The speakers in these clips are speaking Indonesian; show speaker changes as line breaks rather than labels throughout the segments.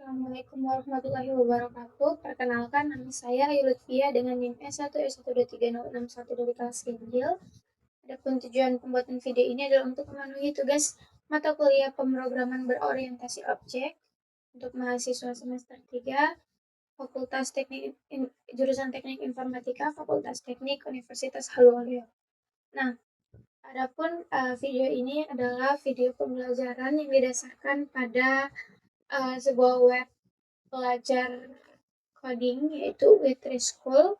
Assalamualaikum warahmatullahi wabarakatuh. Perkenalkan, nama saya Ayu Lutfia dengan NIM S1S12306 dari kelas Ganjil. Adapun tujuan pembuatan video ini adalah untuk memenuhi tugas mata kuliah pemrograman berorientasi objek untuk mahasiswa semester 3, Fakultas Teknik jurusan Teknik Informatika, Fakultas Teknik Universitas Haluoleo. Nah, adapun video ini adalah video pembelajaran yang didasarkan pada sebuah web pelajar coding yaitu W3 School,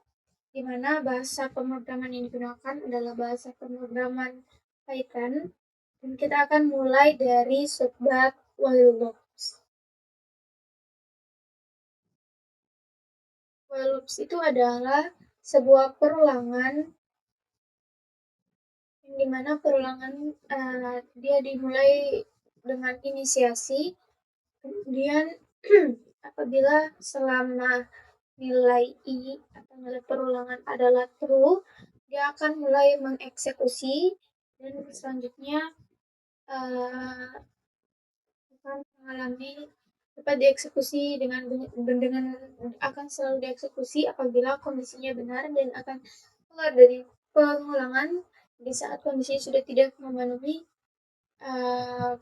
di mana bahasa pemrograman yang digunakan adalah bahasa pemrograman Python, dan kita akan mulai dari subbab while loops. While loops itu adalah sebuah perulangan yang dimana perulangan dia dimulai dengan inisiasi, kemudian apabila selama nilai i atau nilai perulangan adalah true, dia akan mulai mengeksekusi dan selanjutnya akan mengalami dapat dieksekusi dengan akan selalu dieksekusi apabila kondisinya benar dan akan keluar dari pengulangan di saat kondisi sudah tidak memenuhi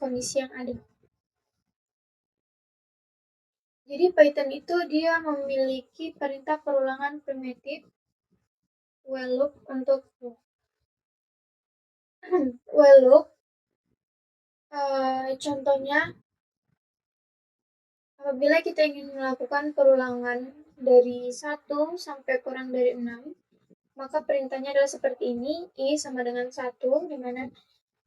kondisi yang ada. Jadi Python itu dia memiliki perintah perulangan primitif while loop untuk while loop. Contohnya, apabila kita ingin melakukan perulangan dari 1 sampai kurang dari 6, maka perintahnya adalah seperti ini, i sama dengan 1, di mana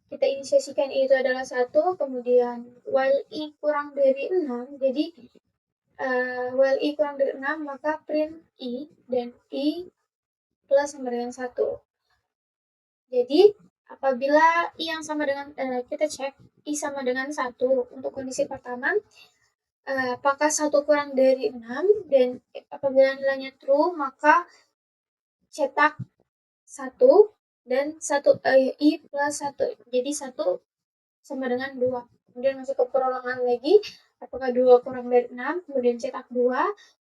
kita inisiasikan i itu adalah 1, kemudian while i kurang dari 6, jadi while i kurang dari 6, maka print i, dan i plus sama dengan 1. Jadi, apabila i yang sama dengan, kita cek i sama dengan 1 untuk kondisi pertama, apakah 1 kurang dari 6, dan apabila nilainya true, maka cetak 1 dan 1 i plus 1. Jadi 1 sama dengan 2. Kemudian masuk ke perulangan lagi, apakah 2 kurang dari 6, kemudian cetak 2,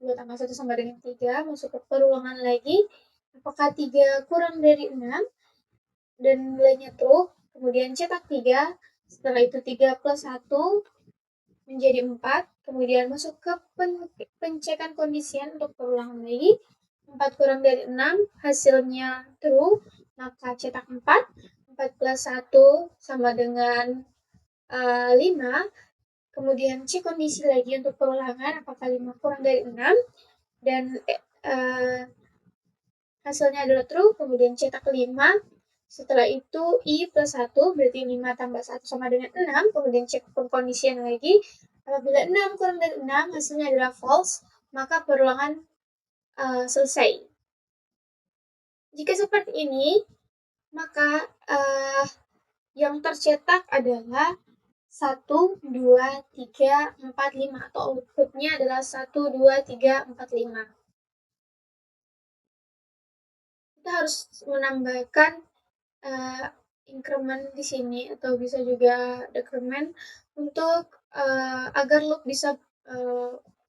2 tambah 1 sama dengan 3, masuk ke perulangan lagi, apakah 3 kurang dari 6, dan nilainya true, kemudian cetak 3, setelah itu 3 plus 1 menjadi 4, kemudian masuk ke pencekan kondisian untuk perulangan lagi, 4 kurang dari 6, hasilnya true, maka cetak 4, 4 plus 1 sama dengan 5, kemudian cek kondisi lagi untuk perulangan, apakah 5 kurang dari 6, dan hasilnya adalah true, kemudian cetak 5, setelah itu i plus 1, berarti 5 tambah 1 sama dengan 6, kemudian cek pengkondisian lagi, apabila 6 kurang dari 6, hasilnya adalah false, maka perulangan selesai. Jika seperti ini, maka yang tercetak adalah 1, 2, 3, 4, 5, atau outputnya adalah 1, 2, 3, 4, 5. Kita harus menambahkan increment di sini, atau bisa juga decrement, untuk agar loop bisa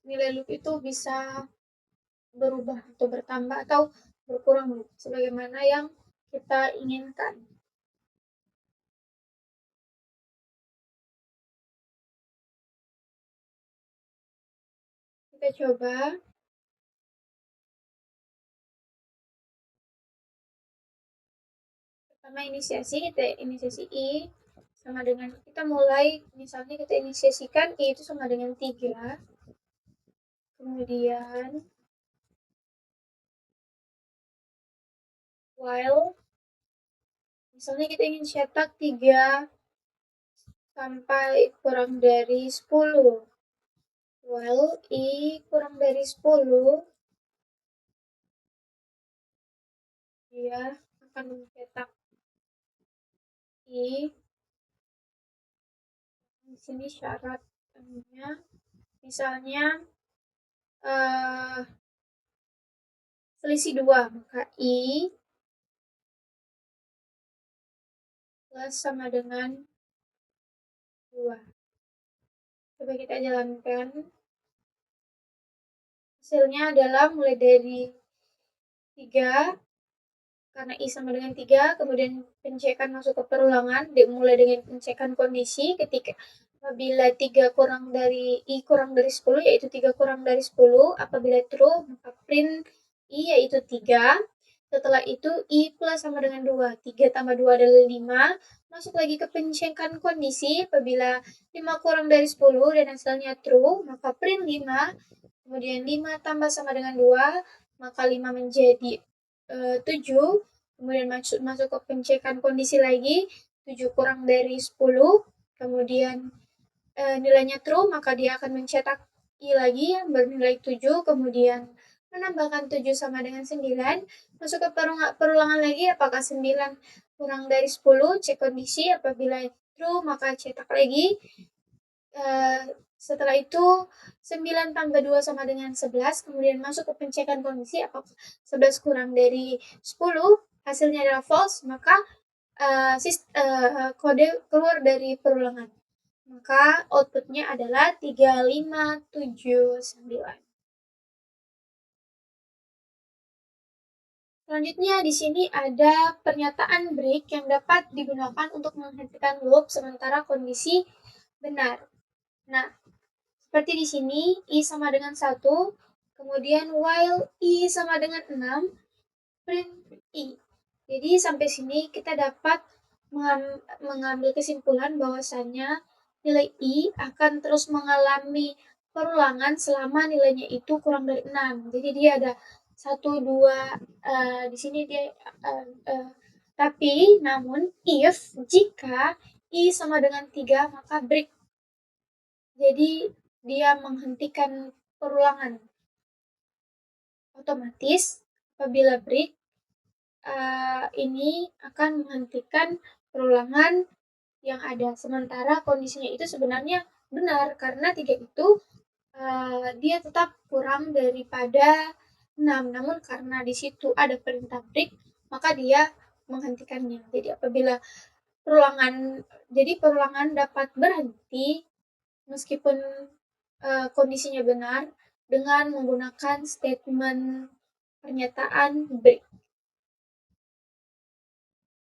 nilai loop itu bisa berubah atau bertambah atau berkurang sebagaimana yang kita inginkan. Kita coba. Pertama inisiasi, kita inisiasi i sama dengan, kita mulai, misalnya kita inisiasikan i itu sama dengan 3, kemudian while, misalnya kita ingin cetak 3 sampai kurang dari 10, while i kurang dari 10, dia akan mencetak i. Di sini syaratnya, misalnya selisih 2, maka i plus sama dengan 2. Coba kita jalankan. Hasilnya adalah mulai dari 3, karena I sama dengan 3, kemudian pencekan masuk ke perulangan, dimulai dengan pencekan kondisi ketika apabila 3 kurang dari I kurang dari 10, yaitu 3 kurang dari 10, apabila true, maka print I yaitu 3. Setelah itu I plus sama dengan 2. 3 tambah 2 adalah 5. Masuk lagi ke pencekan kondisi, apabila 5 kurang dari 10 dan hasilnya true, maka print 5. Kemudian 5 tambah sama dengan 2, maka 5 menjadi 7. Kemudian masuk ke pencekan kondisi lagi, 7 kurang dari 10. Kemudian nilainya true, maka dia akan mencetak I lagi yang bernilai 7. Kemudian menambahkan 7 sama dengan 9. Masuk ke perulangan lagi, apakah 9 kurang dari 10, cek kondisi, apabila true maka cetak lagi. Setelah itu 9 tambah 2 sama dengan 11, kemudian masuk ke pencekan kondisi, apakah 11 kurang dari 10, hasilnya adalah false, maka kode keluar dari perulangan. Maka outputnya adalah 3579. Selanjutnya di sini ada pernyataan break yang dapat digunakan untuk menghentikan loop sementara kondisi benar. Nah, seperti di sini, I sama dengan 1, kemudian while I sama dengan 6, print I. Jadi sampai sini kita dapat mengambil kesimpulan bahwasannya nilai I akan terus mengalami perulangan selama nilainya itu kurang dari 6. Jadi dia ada 1, 2, di sini dia, tapi namun if, jika I sama dengan 3, maka break. Jadi dia menghentikan perulangan. Otomatis apabila break, ini akan menghentikan perulangan yang ada. Sementara kondisinya itu sebenarnya benar karena 3 itu dia tetap kurang daripada 6. Namun karena di situ ada perintah break, maka dia menghentikannya. Jadi apabila perulangan dapat berhenti meskipun kondisinya benar dengan menggunakan statement pernyataan break.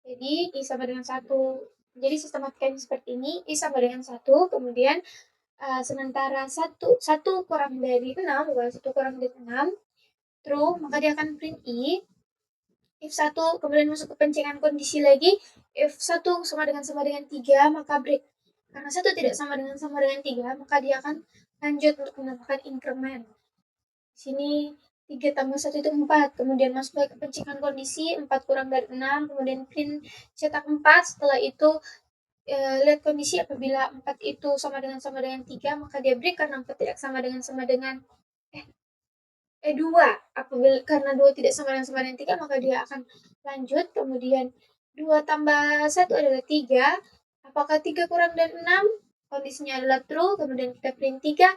Jadi I sama dengan 1. Jadi sistematikanya seperti ini, I sama dengan 1, kemudian sementara 1 kurang dari 6, bukan 1 kurang dari 6, true, maka dia akan print I. If 1, kemudian masuk ke pencekan kondisi lagi, if 1 sama dengan 3, maka break. Karena 1 tidak sama dengan 3, maka dia akan lanjut untuk menambahkan increment. Di sini 3 tambah 1 itu 4, kemudian masuk ke pencekan kondisi, 4 kurang dari 6, kemudian print cetak 4, setelah itu lihat kondisi apabila 4 itu sama dengan 3, maka dia break karena 4 tidak sama dengan 2, apabila karena 2 tidak sama dengan 3, maka dia akan lanjut, kemudian 2 tambah 1 adalah 3, apakah 3 kurang dari 6, kondisinya adalah true, kemudian kita print 3,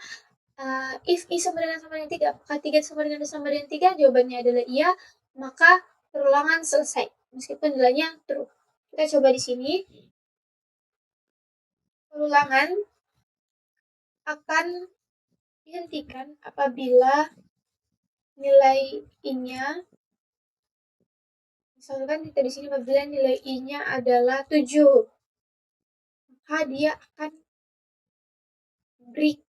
if I sama dengan 3, apakah 3 sama dengan 3, jawabannya adalah iya, maka perulangan selesai, meskipun nilainya true. Kita coba di sini, perulangan akan dihentikan apabila nilai I-nya, misalkan kita di sini apabila nilai I-nya adalah 7, maka dia akan break.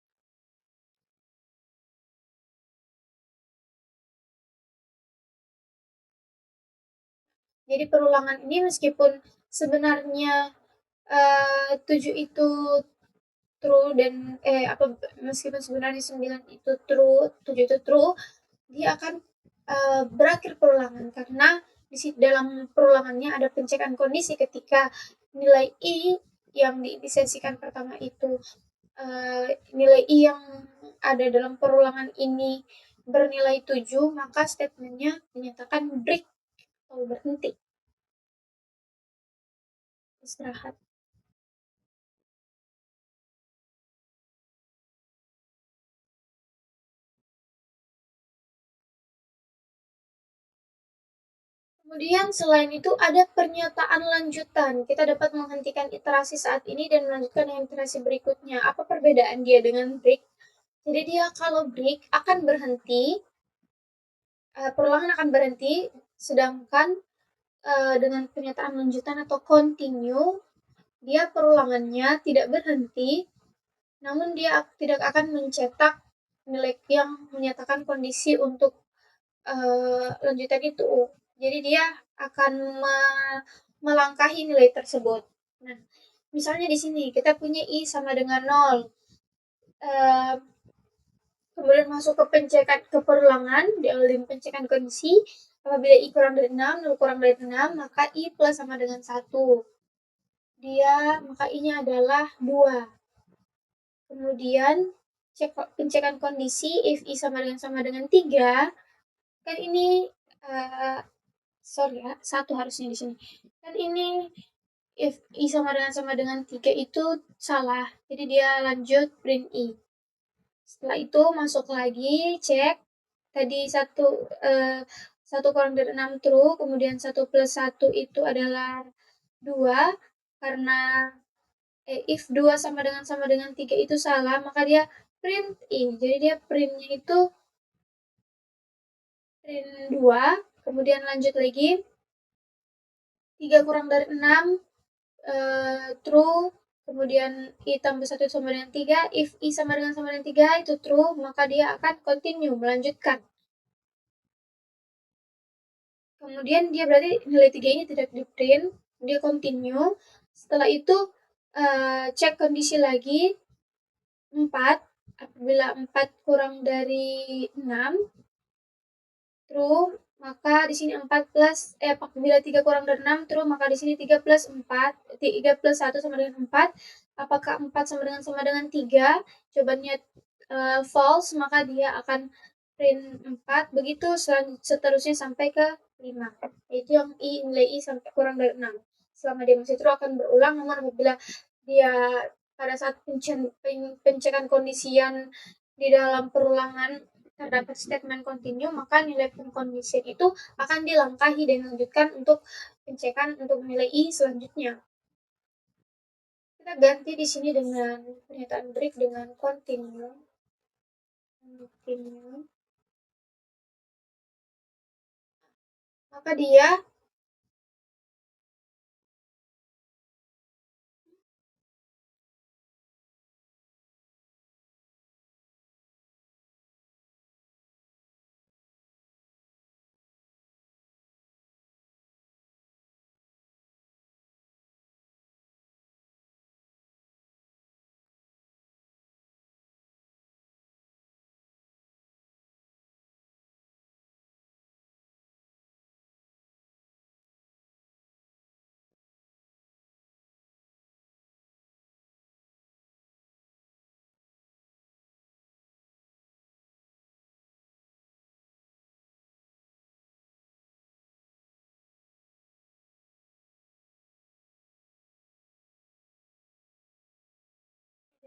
Jadi perulangan ini meskipun sebenarnya 7 itu true dan meskipun sebenarnya 9 itu true, 7 itu true, dia akan berakhir perulangan karena dalam perulangannya ada pencekan kondisi ketika nilai I yang diinisiasikan pertama itu nilai I yang ada dalam perulangan ini bernilai 7, maka statementnya dinyatakan break atau berhenti. Istirahat. Kemudian selain itu ada pernyataan lanjutan. Kita dapat menghentikan iterasi saat ini dan melanjutkan dengan iterasi berikutnya. Apa perbedaan dia dengan break? Jadi dia kalau break akan berhenti, perulangan akan berhenti, sedangkan dengan pernyataan lanjutan atau continue, dia perulangannya tidak berhenti, namun dia tidak akan mencetak nilai yang menyatakan kondisi untuk lanjutan itu. Jadi dia akan melangkahi nilai tersebut. Nah, misalnya di sini kita punya i sama dengan 0. Eh, Kemudian masuk ke pencekan ke perulangan, dialami pencekan kondisi. Apabila i kurang dari 6, 0 kurang dari 6, maka i plus sama dengan 1. Maka i-nya adalah 2. Kemudian pencekan kondisi if i sama dengan 3, kan ini uh, sorry ya, 1 harusnya di sini. Kan ini if i sama dengan 3 itu salah. Jadi dia lanjut print i. Setelah itu masuk lagi, cek tadi satu kurang dari 6 true, kemudian 1 plus 1 itu adalah 2, karena if 2 sama dengan 3 itu salah, maka dia print in. Jadi dia printnya itu print 2, kemudian lanjut lagi, 3 kurang dari 6, true, kemudian i tambah 1 sama dengan 3, if i sama dengan 3 itu true, maka dia akan continue, melanjutkan. Kemudian dia berarti nilai 3 ini tidak di print, dia continue. Setelah itu cek kondisi lagi 4, apabila 4 kurang dari 6 true, maka di sini 4 plus apabila 3 kurang dari 6 true, maka di sini 3 plus 4, 3 plus 1 sama dengan 4. Apakah 4 sama dengan 3? Jawabannya false, maka dia akan print 4, begitu seterusnya sampai ke 5. Itu yang nilai i sampai kurang dari 6. Selama dia masih true akan berulang, namun apabila dia pada saat pencekan kondisian di dalam perulangan terdapat statement continue, maka nilai condition itu akan dilangkahi dan dilanjutkan untuk pencekan untuk nilai i selanjutnya. Kita ganti di sini dengan pernyataan break dengan continue. Maka dia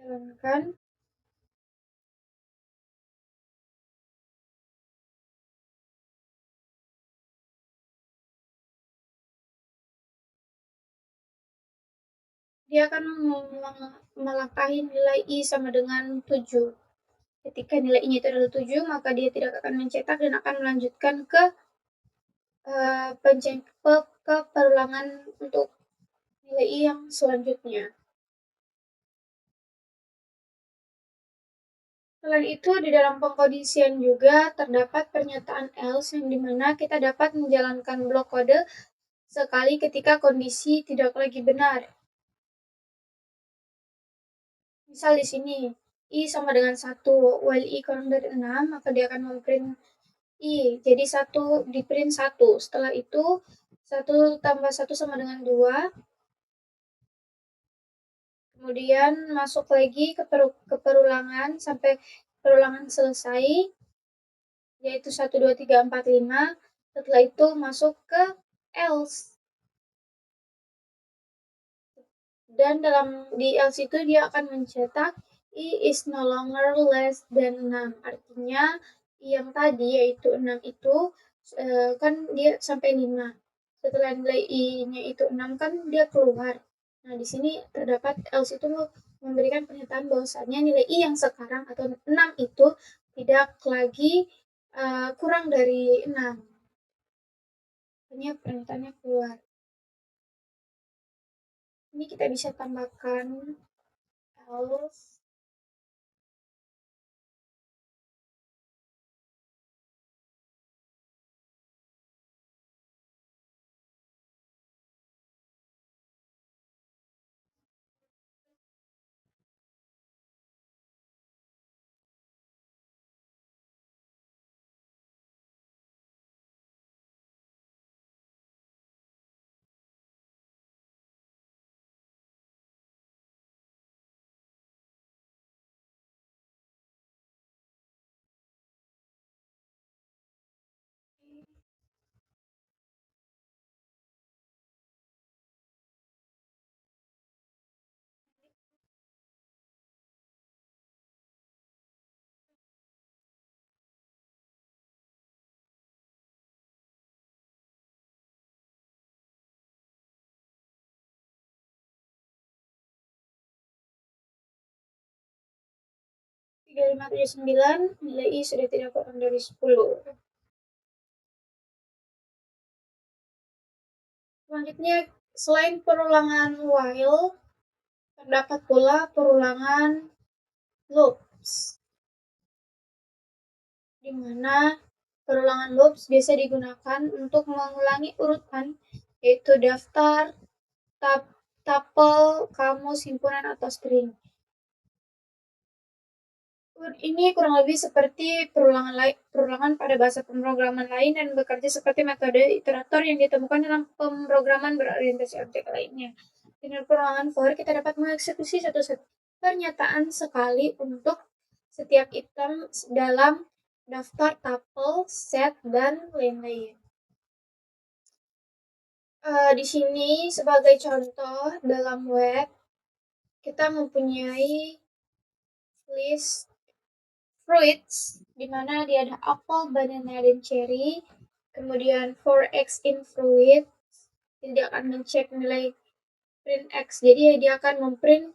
jalankan dia akan melangkahi nilai i sama dengan 7. Ketika nilai i itu adalah 7, maka dia tidak akan mencetak dan akan melanjutkan ke ke perulangan untuk nilai i yang selanjutnya. Selain itu, di dalam pengkondisian juga terdapat pernyataan else yang dimana kita dapat menjalankan blok kode sekali ketika kondisi tidak lagi benar. Misal di sini, i sama dengan 1, while i kurang dari 6, maka dia akan memprint i. Jadi 1 di print 1. Setelah itu 1 tambah 1 sama dengan 2. Kemudian masuk lagi ke perulangan sampai perulangan selesai, yaitu 1, 2, 3, 4, 5. Setelah itu masuk ke else. Dan di else itu dia akan mencetak i is no longer less than 6. Artinya i yang tadi yaitu 6 itu kan dia sampai 5. Setelah nilai i-nya itu 6 kan dia keluar. Nah, di sini terdapat else itu memberikan pernyataan bahwasannya nilai I yang sekarang atau 6 itu tidak lagi kurang dari 6. Makanya pernyataannya keluar. Ini kita bisa tambahkan else. Tiga, lima, tujuh, sembilan, nilai I sudah tidak kurang dari 10. Selanjutnya, selain perulangan while, terdapat pula perulangan loops, di mana perulangan loops biasa digunakan untuk mengulangi urutan, yaitu daftar, tuple, kamus, himpunan, atau string. Ini kurang lebih seperti perulangan pada bahasa pemrograman lain dan bekerja seperti metode iterator yang ditemukan dalam pemrograman berorientasi objek lainnya. Dengan perulangan for, kita dapat mengeksekusi satu pernyataan sekali untuk setiap item dalam daftar, tuple, set, dan lain-lain. Di sini sebagai contoh dalam web, kita mempunyai list fruits, di mana dia ada apple, banana, dan cherry. Kemudian for x in fruit, jadi dia akan mencek nilai print x. Jadi dia akan memprint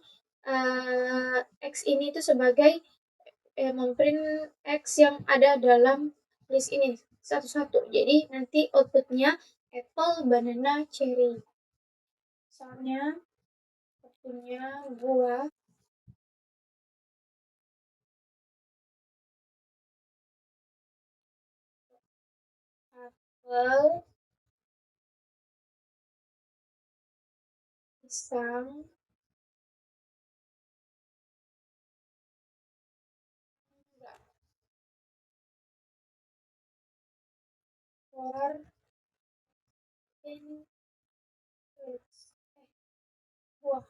x ini itu sebagai memprint x yang ada dalam list ini satu-satu. Jadi nanti outputnya apple, banana, cherry. Misalnya punya buah apel, pisang, for in buah.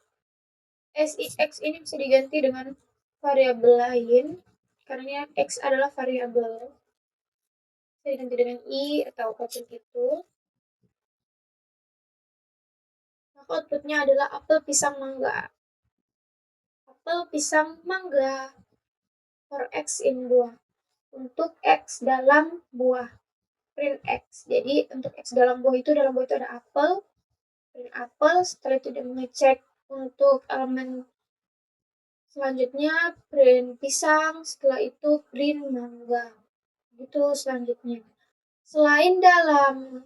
X ini bisa diganti dengan variabel lain karena X adalah variabel. Bisa diganti dengan I atau apapun itu. Maka outputnya adalah apel, pisang, mangga. Apel, pisang, mangga. For X in buah. Untuk X dalam buah. Print X. Jadi untuk X dalam buah itu ada apel. Print apel. Setelah itu dia mengecek untuk elemen selanjutnya print pisang. Setelah itu print mangga. Itu selanjutnya. Selain dalam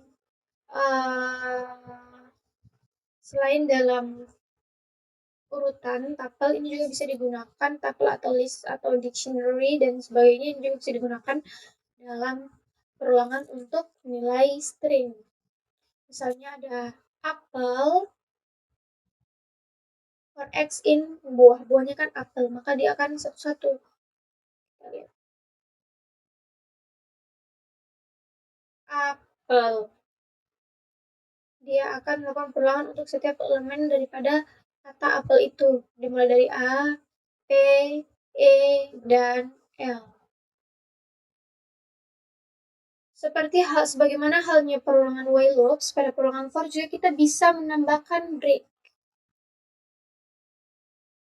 urutan tuple, ini juga bisa digunakan tuple atau list atau dictionary dan sebagainya, ini juga bisa digunakan dalam perulangan untuk nilai string. Misalnya ada apel for x in buah, buahnya kan apel, maka dia akan satu-satu. Kita lihat. Apel. Dia akan melakukan perulangan untuk setiap elemen daripada kata apel itu, dimulai dari A, P, E, dan L. Sebagaimana halnya perulangan while loops, pada perulangan for juga kita bisa menambahkan break.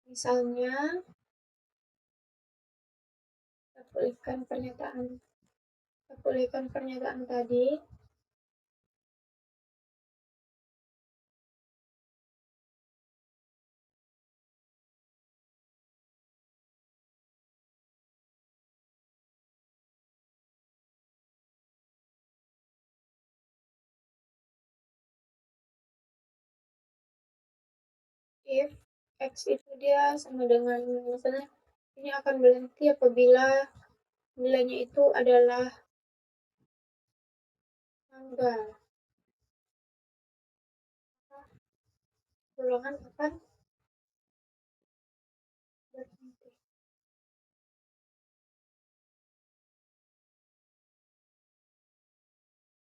Misalnya, kita pulihkan pernyataan tadi. if X itu dia sama dengan misalnya ini akan berhenti apabila nilainya itu adalah mangga. Ulangan akan berhenti.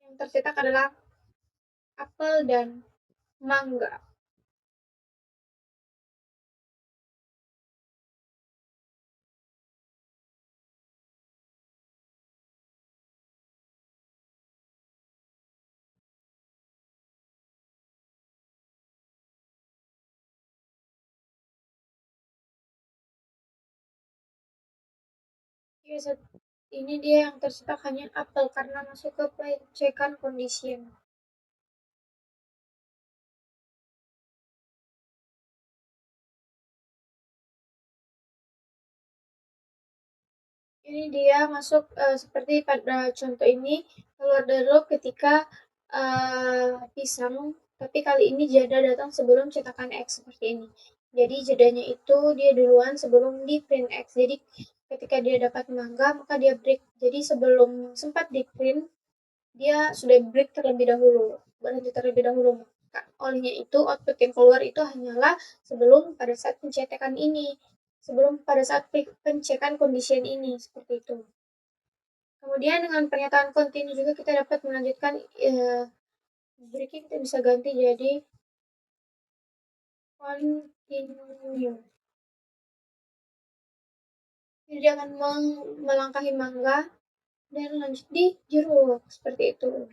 Yang tercetak adalah apel dan mangga. Oke, ini dia yang tercetak hanya apel karena masuk ke pengecekan condition. Ini dia masuk seperti pada contoh ini keluar dari loop ketika pisang, tapi kali ini jeda datang sebelum cetakan X seperti ini. Jadi jedanya itu dia duluan sebelum di print X. Jadi ketika dia dapat mangga maka dia break. Jadi sebelum sempat di print dia sudah break terlebih dahulu, berhenti terlebih dahulu. Olehnya itu output yang keluar itu hanyalah sebelum pada saat pencetakan ini, sebelum pada saat pengecekan condition ini seperti itu. Kemudian dengan pernyataan continue juga kita dapat melanjutkan breaking kita bisa ganti jadi continue. Jadi dia akan melangkahi mangga dan lanjut di jeruk seperti itu.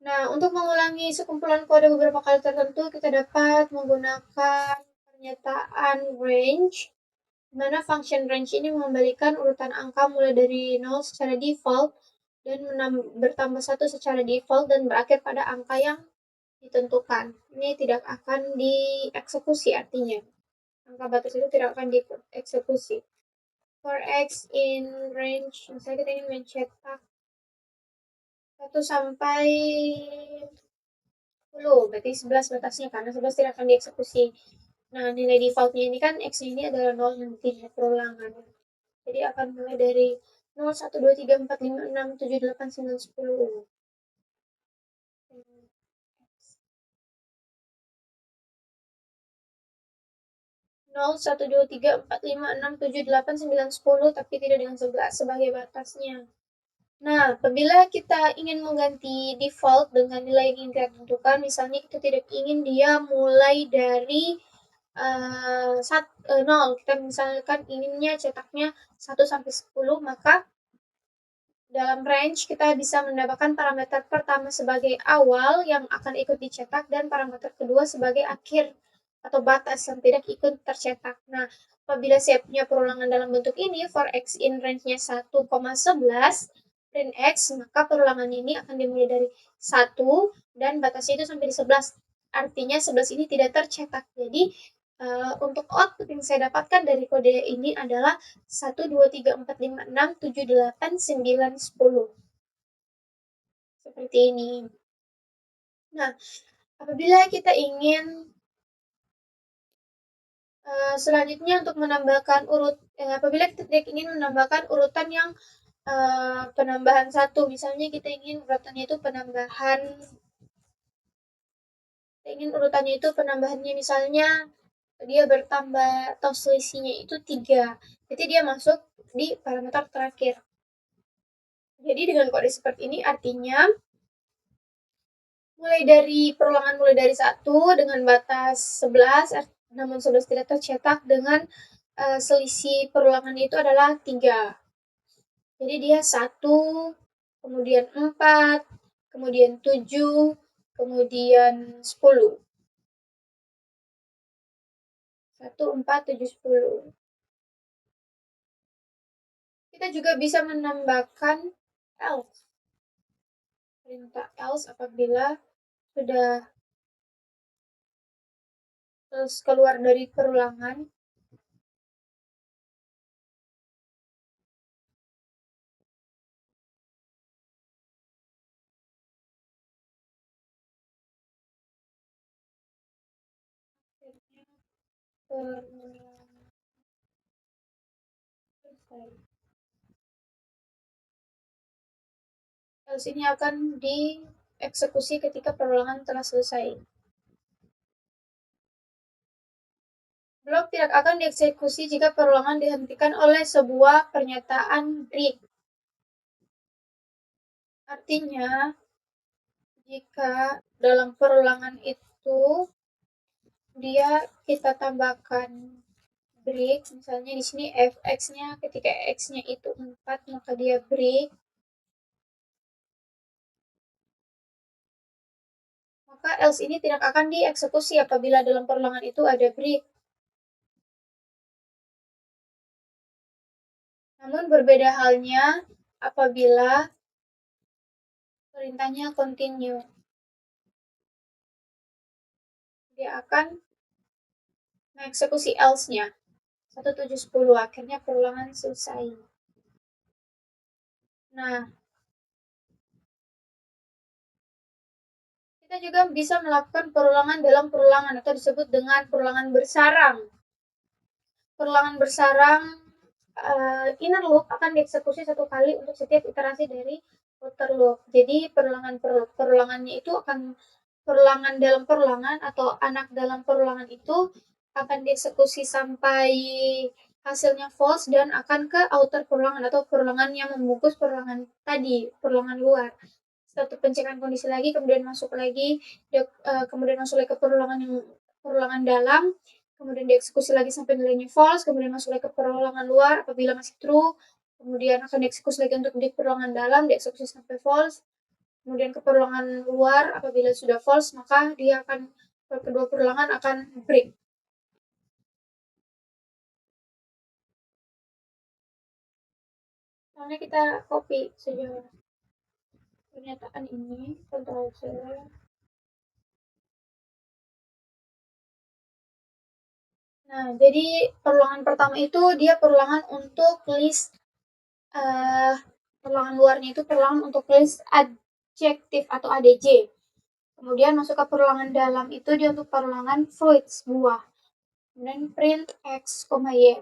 Nah, untuk mengulangi sekumpulan kode beberapa kali tertentu, kita dapat menggunakan pernyataan range, di mana function range ini mengembalikan urutan angka mulai dari 0 secara default dan bertambah 1 secara default dan berakhir pada angka yang ditentukan. Ini tidak akan dieksekusi artinya. Angka batas itu tidak akan dieksekusi. For X in range, misalnya kita ingin mencetak 1 sampai 10, berarti 11 batasnya karena 11 tidak akan dieksekusi. Nah, nilai defaultnya ini kan X ini adalah 0 yang tidak perulangan. Jadi akan mulai dari 0, 1, 2, 3, 4, 5, 6, 7, 8, 9, 10. 0, 1, 2, 3, 4, 5, 6, 7, 8, 9, 10, tapi tidak dengan 11 sebagai batasnya. Nah, apabila kita ingin mengganti default dengan nilai yang ingin kita tentukan, misalnya kita tidak ingin dia mulai dari 0, kita misalkan inginnya cetaknya 1 sampai 10, maka dalam range kita bisa menambahkan parameter pertama sebagai awal yang akan ikut dicetak dan parameter kedua sebagai akhir atau batas yang tidak ikut tercetak. Nah, apabila saya punya perulangan dalam bentuk ini, for X in range-nya 1,11, print X, maka perulangan ini akan dimulai dari 1 dan batasnya itu sampai di 11. Artinya 11 ini tidak tercetak. Jadi, untuk output yang saya dapatkan dari kode ini adalah 1, 2, 3, 4, 5, 6, 7, 8, 9, 10. Seperti ini. Nah, apabila kita ingin selanjutnya untuk menambahkan apabila kita ingin menambahkan urutan yang penambahan 1, misalnya kita ingin urutannya itu penambahannya misalnya dia bertambah atau selisihnya itu 3. Jadi dia masuk di parameter terakhir. Jadi dengan kode seperti ini artinya mulai dari 1 dengan batas 11, namun 11 tidak tercetak dengan selisih perulangannya itu adalah 3. Jadi dia 1, kemudian 4, kemudian 7, kemudian 10. 1, 4, 7, 10. Kita juga bisa menambahkan else. Perintah else apabila sudah keluar dari perulangan. perulangan selesai. Else ini akan dieksekusi ketika perulangan telah selesai. Blok tidak akan dieksekusi jika perulangan dihentikan oleh sebuah pernyataan break. Artinya, jika dalam perulangan itu kita tambahkan break, misalnya di sini fx-nya ketika x-nya itu 4, maka dia break. Maka else ini tidak akan dieksekusi apabila dalam perulangan itu ada break. Namun berbeda halnya apabila perintahnya continue. Dia akan mengeksekusi else-nya. 1710 akhirnya perulangan selesai. Nah, kita juga bisa melakukan perulangan dalam perulangan atau disebut dengan perulangan bersarang. Perulangan bersarang inner loop akan dieksekusi satu kali untuk setiap iterasi dari outer loop. Jadi perulangannya itu akan perulangan dalam perulangan atau anak dalam perulangan itu akan dieksekusi sampai hasilnya false dan akan ke outer perulangan atau perulangan yang membungkus perulangan tadi, perulangan luar. Satu pengecekan kondisi lagi, kemudian masuk lagi, kemudian masuk lagi ke perulangan dalam, kemudian dieksekusi lagi sampai nilainya false, kemudian masuk lagi ke perulangan luar apabila masih true, kemudian akan dieksekusi lagi untuk di perulangan dalam, dieksekusi sampai false, kemudian ke perulangan luar apabila sudah false, maka dia akan kedua perulangan akan break. Soalnya kita copy saja pernyataan ini, Ctrl C. Nah, jadi perulangan pertama itu dia perulangan untuk list perulangan luarnya itu perulangan untuk list adjektif atau ADJ. Kemudian masuk ke perulangan dalam itu dia untuk perulangan fruits, buah. Kemudian print x, y.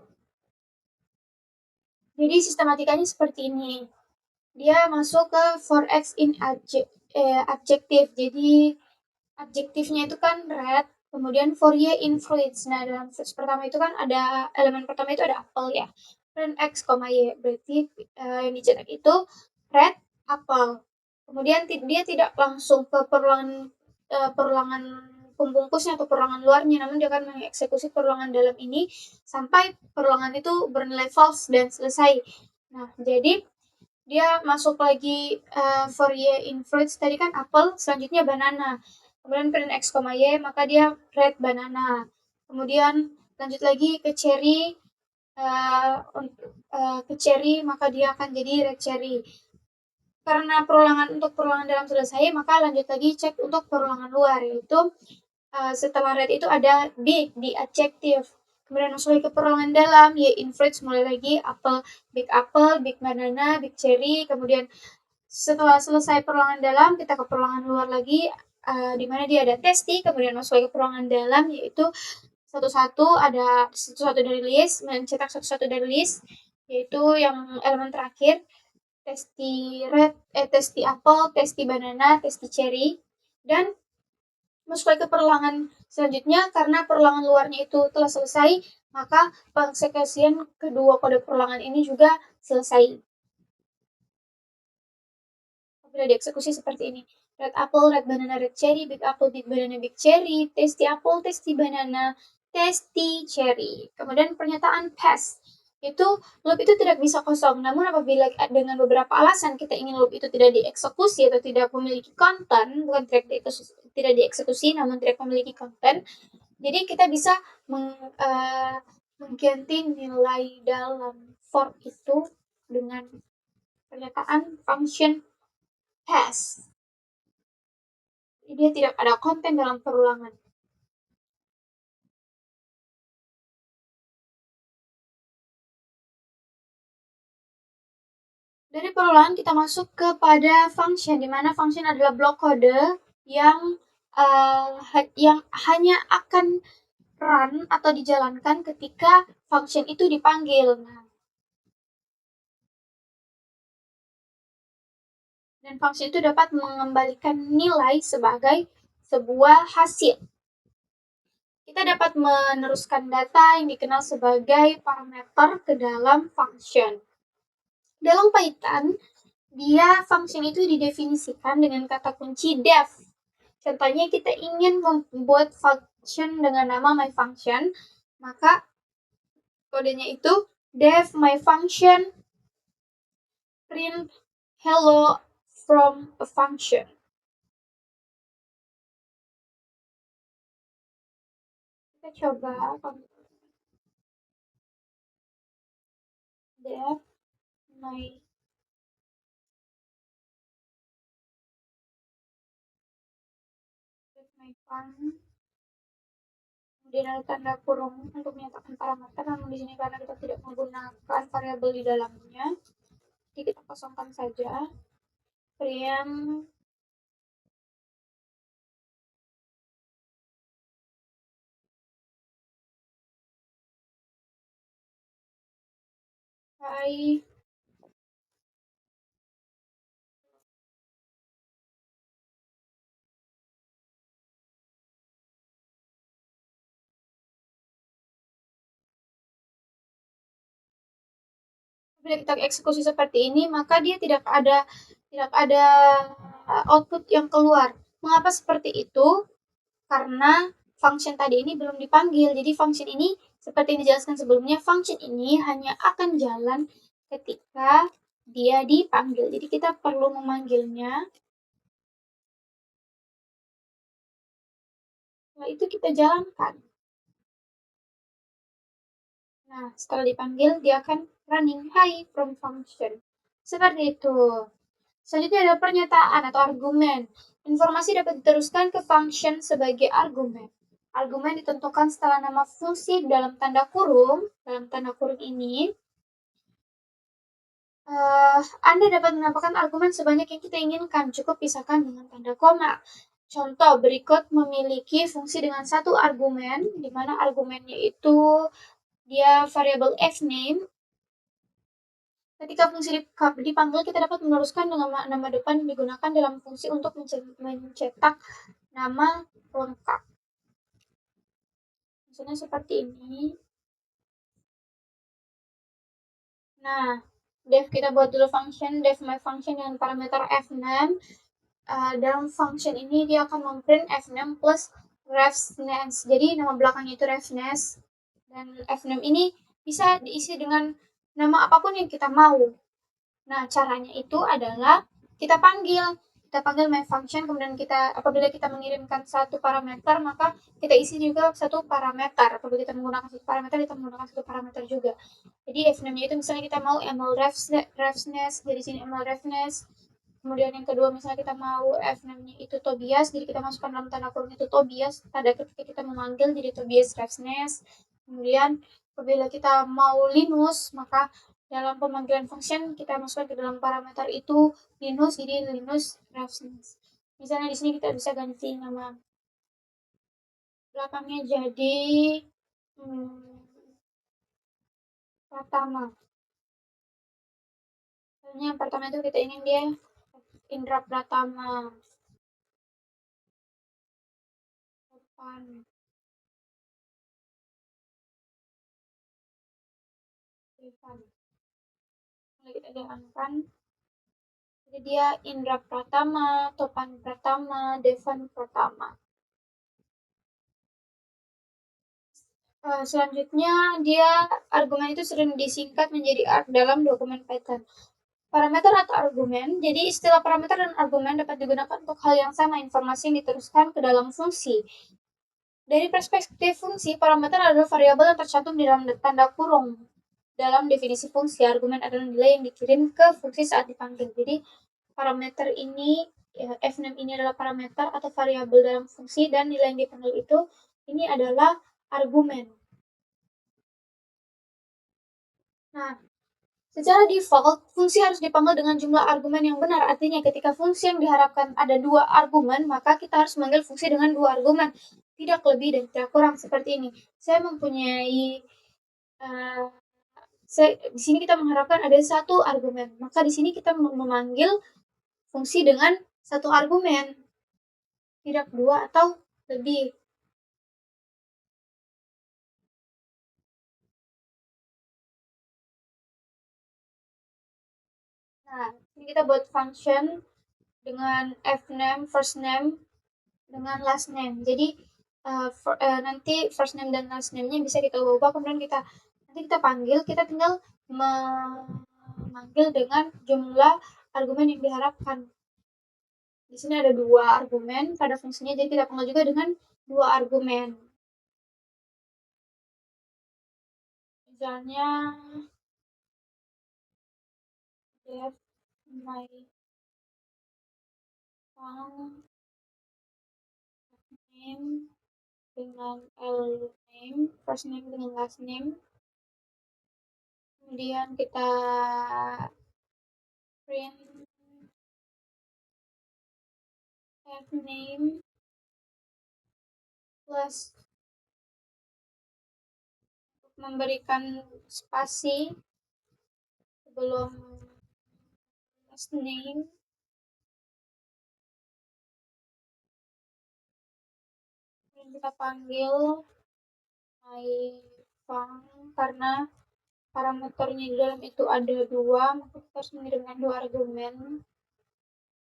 Jadi sistematikanya seperti ini. Dia masuk ke for x in adjektif. Jadi adjektifnya itu kan red, kemudian for y in fruits. Nah, dalam fruits pertama itu kan ada elemen pertama itu ada apel ya. Print x, y. Berarti yang dicetak itu red, apel. Kemudian dia tidak langsung ke perulangan pembungkusnya atau perulangan luarnya, namun dia akan mengeksekusi perulangan dalam ini sampai perulangan itu bernilai false dan selesai. Nah, jadi dia masuk lagi for y in fruits tadi kan apel, selanjutnya banana. Kemudian print x, y, maka dia red banana. Kemudian lanjut lagi ke cherry, maka dia akan jadi red cherry. Karena untuk perulangan dalam selesai, maka lanjut lagi cek untuk perulangan luar, yaitu setelah red itu ada big di adjektif. Kemudian masuk lagi ke perulangan dalam, y in fruits mulai lagi apple, big banana, big cherry. Kemudian setelah selesai perulangan dalam, kita ke perulangan luar lagi, di mana dia ada tasty. Kemudian masuk lagi ke perulangan dalam, yaitu satu-satu dari list, mencetak satu-satu dari list, yaitu yang elemen terakhir. Tasty apple, tasty banana, tasty cherry, dan masuk lagi ke perulangan selanjutnya. Karena perulangan luarnya itu telah selesai, maka pengeksekusian kedua kode perulangan ini juga selesai. Apabila dieksekusi seperti ini, red apple, red banana, red cherry, big apple, big banana, big cherry, tasty apple, tasty banana, tasty cherry. Kemudian pernyataan pass. Loop itu tidak bisa kosong, namun apabila dengan beberapa alasan kita ingin loop itu tidak dieksekusi atau tidak memiliki konten, bukan tidak dieksekusi namun tidak memiliki konten, jadi kita bisa mengganti nilai dalam for itu dengan pernyataan function pass. Dia tidak ada konten dalam perulangan. Dari perulangan kita masuk kepada function, di mana function adalah blok kode yang hanya akan run atau dijalankan ketika function itu dipanggil. Nah, dan function itu dapat mengembalikan nilai sebagai sebuah hasil. Kita dapat meneruskan data yang dikenal sebagai parameter ke dalam function. Dalam Python, function itu didefinisikan dengan kata kunci def. Contohnya kita ingin membuat function dengan nama myFunction, maka kodenya itu def myFunction print hello from a function. Kita coba def my fun, kemudian ada tanda kurung untuk menyatakan parameter, namun di sini karena kita tidak menggunakan variabel di dalamnya, jadi kita kosongkan saja. Print hi. Bila kita eksekusi seperti ini, maka dia tidak ada output yang keluar. Mengapa seperti itu? Karena function tadi ini belum dipanggil. Jadi function ini seperti yang dijelaskan sebelumnya, function ini hanya akan jalan ketika dia dipanggil. Jadi kita perlu memanggilnya. Setelah itu kita jalankan. Nah, setelah dipanggil, dia akan running hi from function. Seperti itu. Selanjutnya ada pernyataan atau argumen. Informasi dapat diteruskan ke function sebagai argumen. Argumen ditentukan setelah nama fungsi dalam tanda kurung. Dalam tanda kurung ini, Anda dapat menambahkan argumen sebanyak yang kita inginkan. Cukup pisahkan dengan tanda koma. Contoh berikut memiliki fungsi dengan satu argumen, di mana argumennya itu dia variabel fname. Ketika fungsi dipanggil, kita dapat meneruskan dengan nama depan yang digunakan dalam fungsi untuk mencetak nama lengkap. Misalnya seperti ini. Nah, def kita buat dulu function, def my function dengan parameter fname. Dalam function ini dia akan memprint fname plus refness. Jadi nama belakangnya itu refness. Dan fname ini bisa diisi dengan nama apapun yang kita mau. Nah, caranya itu adalah kita panggil my function, kemudian apabila kita mengirimkan satu parameter, maka kita isi juga satu parameter. Apabila kita menggunakan satu parameter, kita menggunakan satu parameter juga. Jadi fname-nya itu misalnya kita mau ml_refness, jadi sini ml_refness. Kemudian yang kedua misalnya kita mau fname-nya itu Tobias, jadi kita masukkan dalam tanda kurung itu Tobias. Pada ketika kita memanggil jadi Tobias refness. Kemudian apabila kita mau Linus, maka dalam pemanggilan function kita masukkan ke dalam parameter itu Linus, jadi Linus refness. Misalnya di sini kita bisa ganti nama belakangnya jadi Pratama. Misalnya yang pertama itu kita ingin dia Indra Pratama. Mulai kita jalankan. Jadi dia Indra Pratama, Topan Pratama, Devan Pratama. Selanjutnya dia argumen itu sering disingkat menjadi arg dalam dokumen Python. Parameter atau argumen. Jadi istilah parameter dan argumen dapat digunakan untuk hal yang sama, informasi yang diteruskan ke dalam fungsi. Dari perspektif fungsi, parameter adalah variabel yang tercantum di dalam tanda kurung. Dalam definisi fungsi, argumen adalah nilai yang dikirim ke fungsi saat dipanggil. Jadi parameter ini, fname ini adalah parameter atau variabel dalam fungsi, dan nilai yang dipanggil itu ini adalah argumen. Nah, secara default, fungsi harus dipanggil dengan jumlah argumen yang benar. Artinya ketika fungsi yang diharapkan ada 2 argumen, maka kita harus memanggil fungsi dengan 2 argumen. tidak lebih dan tidak kurang seperti ini. Saya mempunyai di sini kita mengharapkan ada satu argumen, maka di sini kita memanggil fungsi dengan satu argumen, tidak dua atau lebih. Nah, ini kita buat function dengan fname, first name, dengan last name. Jadi nanti first name dan last name-nya bisa kita ubah, kemudian nanti kita panggil, kita tinggal memanggil dengan jumlah argumen yang diharapkan. Di sini ada dua argumen pada fungsinya, jadi kita panggil juga dengan dua argumen. Misalnya def my fun name dengan l name, first name dengan last name. Kemudian kita print f name plus memberikan spasi sebelum last name. Dan kita panggil my fun karena parameternya di dalam itu ada dua, maka kita harus mengirimkan dua argumen.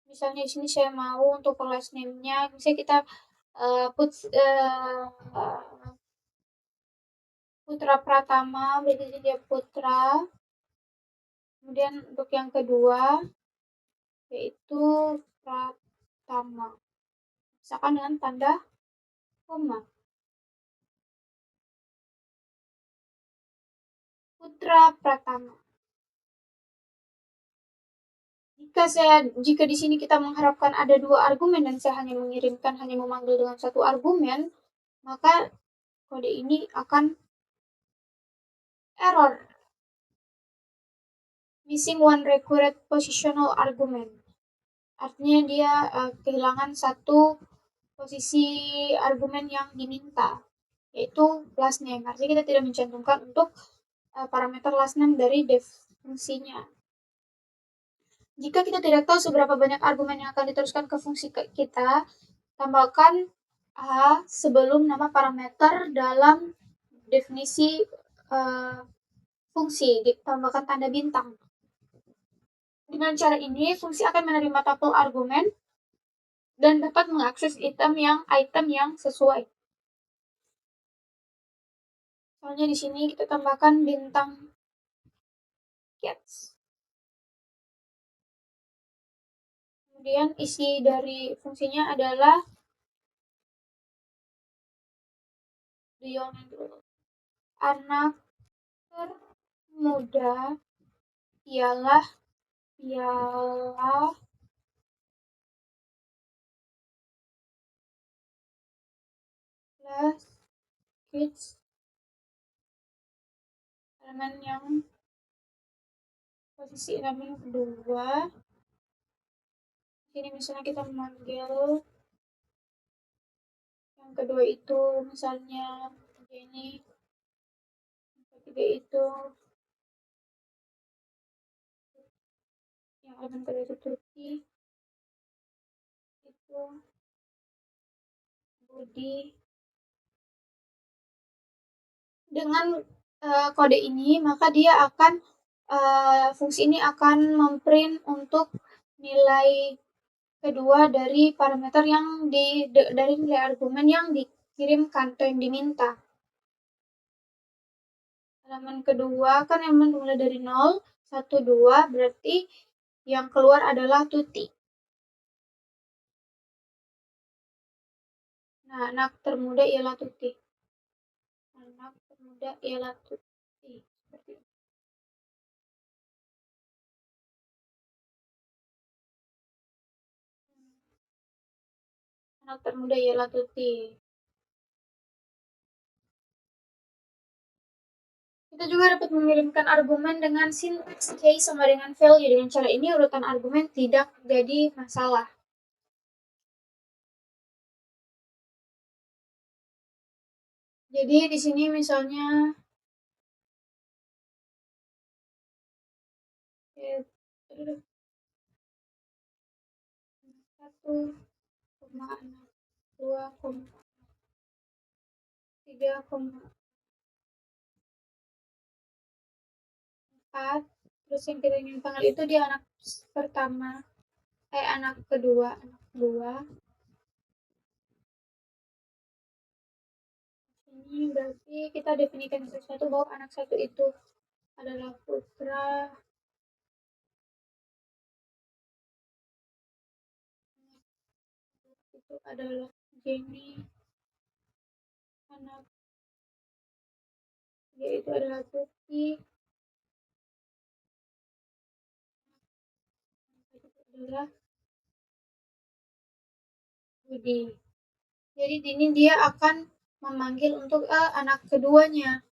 Misalnya di sini saya mau untuk last name-nya, misalnya kita put Putra Pratama, berarti dia Putra. Kemudian untuk yang kedua yaitu Pratama, misalkan dengan tanda koma. Putra Pratama. Jika di sini kita mengharapkan ada dua argumen dan saya hanya memanggil dengan satu argumen, maka kode ini akan error. Missing one required positional argument. Artinya dia kehilangan satu posisi argumen yang diminta, yaitu last name. Artinya kita tidak mencantumkan untuk parameter last name dari def fungsinya. Jika kita tidak tahu seberapa banyak argumen yang akan diteruskan ke fungsi kita, tambahkan A sebelum nama parameter dalam definisi fungsi, ditambahkan tanda bintang. Dengan cara ini, fungsi akan menerima tuple argumen dan dapat mengakses item yang sesuai. Soalnya di sini kita tambahkan bintang cats. Kemudian isi dari fungsinya adalah anak termuda ialah plus kids, elemen yang posisi elemen kedua. Ini misalnya kita memanggil yang kedua itu misalnya ini, yang ketiga itu yang elemen kedua itu Turki, itu Budi. Dengan kode ini maka dia akan fungsi ini akan memprint untuk nilai kedua dari parameter yang dari nilai argumen yang dikirimkan atau yang diminta. Elemen kedua kan elemen mulai dari 0, 1, 2, berarti yang keluar adalah Tuti. Nah, anak termuda ialah Tuti. Anak termuda ialah Tuti. Seperti itu. Anak termuda ialah Tuti. Kita juga dapat mengirimkan argumen dengan sintaks case sama dengan value. Dengan cara ini urutan argumen tidak jadi masalah. Jadi di sini misalnya eh, 1,6, 2,3,4, terus yang kita ingin panggil itu dia anak pertama, anak kedua, anak kedua. Ini berarti kita definisikan sesuatu bahwa anak satu itu adalah putra, itu adalah Jenny, anak dia itu adalah Tuti, itu adalah Budi. Jadi ini dia akan memanggil untuk anak keduanya,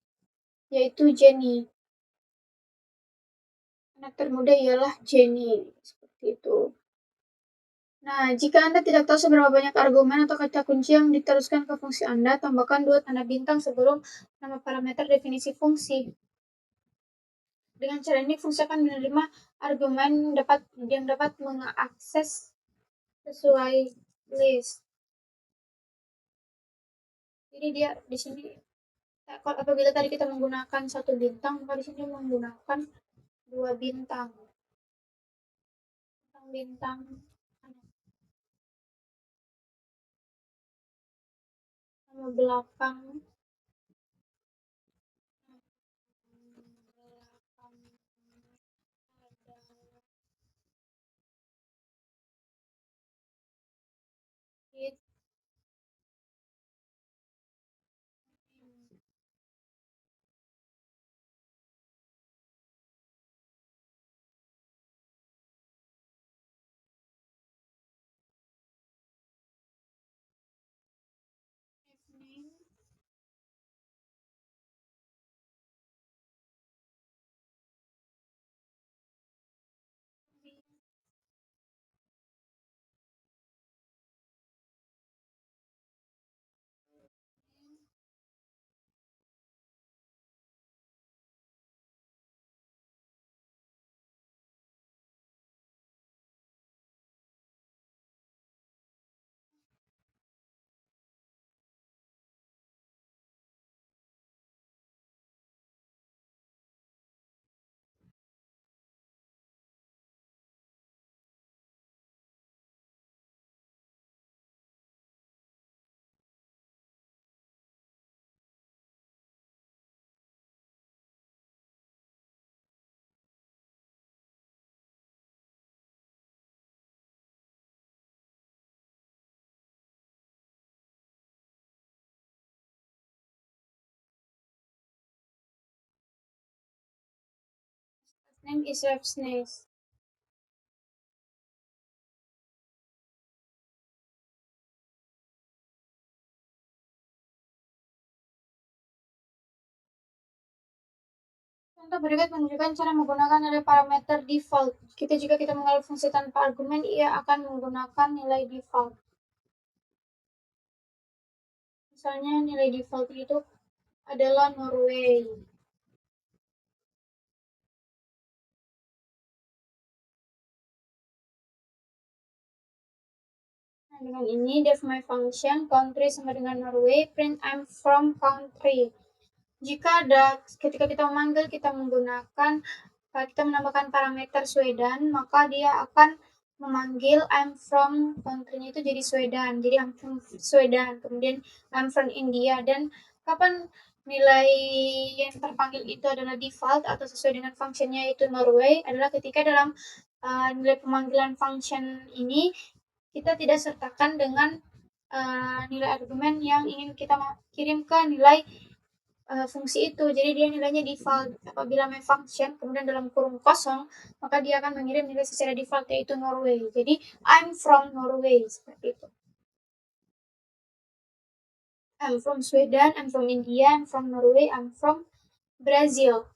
yaitu Jenny. Anak termuda ialah Jenny, seperti itu. Nah, jika Anda tidak tahu seberapa banyak argumen atau kata kunci yang diteruskan ke fungsi Anda, tambahkan 2 tanda bintang sebelum nama parameter definisi fungsi. Dengan cara ini, fungsi akan menerima argumen yang dapat mengakses sesuai list. Jadi dia di sini apabila tadi kita menggunakan 1 bintang, maka di sini menggunakan 2 bintang. Bintang nama belakang it, name. Name is Repsnes. Contoh berikut menunjukkan cara menggunakan nilai parameter default. Jika kita mengalami fungsi tanpa argumen, ia akan menggunakan nilai default. Misalnya nilai default itu adalah Norway. Nah, dengan ini def my function country sama dengan Norway, print I'm from country. Ketika kita memanggil, kita menambahkan parameter Sweden, maka dia akan memanggil I'm from country-nya itu jadi Sweden. Jadi I'm from Sweden, kemudian I'm from India. Dan kapan nilai yang terpanggil itu adalah default atau sesuai dengan functionnya itu Norway adalah ketika dalam nilai pemanggilan function ini kita tidak sertakan dengan nilai argumen yang ingin kita kirim ke nilai fungsi itu. Jadi dia nilainya default. Apabila my function kemudian dalam kurung kosong, maka dia akan mengirim nilai secara default yaitu Norway. Jadi I'm from Norway, seperti itu. I'm from Sweden, I'm from India, I'm from Norway, I'm from Brazil.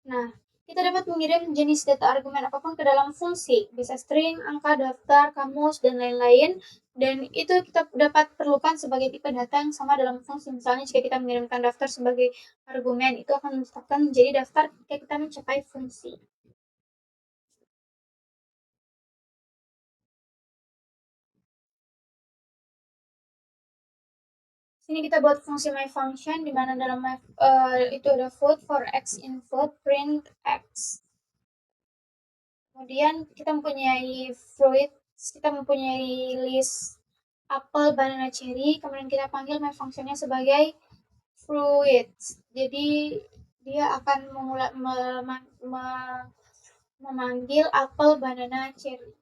Nah, Kita dapat mengirim jenis data argumen apapun ke dalam fungsi, bisa string, angka, daftar, kamus, dan lain-lain. Dan itu kita dapat perlukan sebagai tipe data yang sama dalam fungsi. Misalnya jika kita mengirimkan daftar sebagai argumen, itu akan ditetapkan menjadi daftar ketika kita mencapai fungsi. Sini kita buat fungsi my function, di mana dalam itu ada food for x input, print x. Kemudian kita mempunyai fruits, kita mempunyai list apel, banana, cherry. Kemudian kita panggil my functionnya sebagai fruits. Jadi dia akan memanggil apel, banana, cherry.